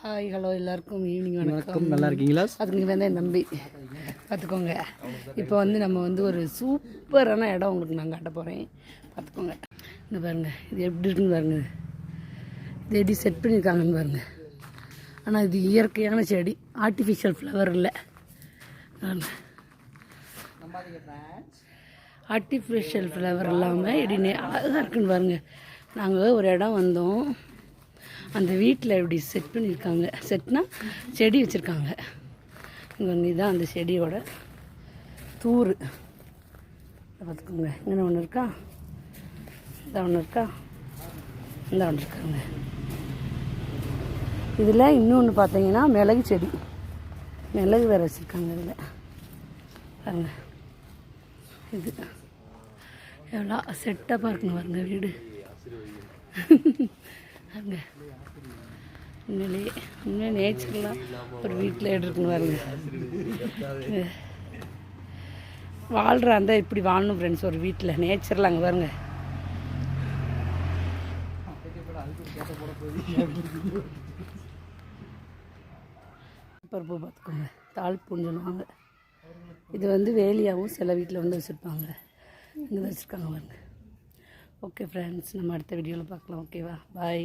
Hi hello எல்லாருக்கும் evening வணக்கம். நல்லா இருக்கீங்களா? அதுக்கு நீங்கள் தான் என் தம்பி பார்த்துக்கோங்க. இப்போ நம்ம ஒரு சூப்பரான இடம் உங்களுக்கு நான் காட்ட போகிறேன். பார்த்துக்கோங்க. இங்கே பாருங்கள், இது எப்படி இருக்குன்னு பாருங்கள். இது எப்படி செட் பண்ணியிருக்காங்கன்னு பாருங்கள். ஆனால் இது இயற்கையான செடி, ஆர்டிஃபிஷியல் ஃப்ளவர் இல்லை. ஆர்டிஃபிஷியல் ஃப்ளவர் இல்லாமல் எப்படி அழகாக இருக்குன்னு பாருங்கள். நாங்கள் ஒரு இடம் வந்தோம், அந்த வீட்டில் இப்படி செட் பண்ணியிருக்காங்க. செட்னா செடி வச்சுருக்காங்க. இங்கே தான் அந்த செடியோட தூர் பார்த்துக்கோங்க. இங்கே ஒன்று இருக்கா, இந்த ஒன்று இருக்கா, இந்த ஒன்று இருக்காங்க. இதில் இன்னொன்று பார்த்தீங்கன்னா மிளகு செடி, மிளகு வேறு வச்சுருக்காங்க. இதில் பாருங்க, இது எவ்வளோ செட்டப்பாக இருக்குன்னு பாருங்க வீடு. அங்கே உண்மையிலே நேச்சுரலாக ஒரு வீட்டில் எடுத்துன்னு பாருங்க. வாழ்கிற அந்த இப்படி வாழணும் ஃப்ரெண்ட்ஸ், ஒரு வீட்டில் நேச்சுரலாக. அங்கே பாருங்க, பருப்பு பார்த்துக்கோங்க, தாழ்ப்புன்னு சொல்லுவாங்க. இது வேலியாகவும் சில வீட்டில் வச்சுருப்பாங்க. இங்கே வச்சுருக்காங்க பாருங்க. ஓகே ஃப்ரெண்ட்ஸ், நம்ம அடுத்த வீடியோவில் பார்க்கலாம். ஓகேவா? பாய்.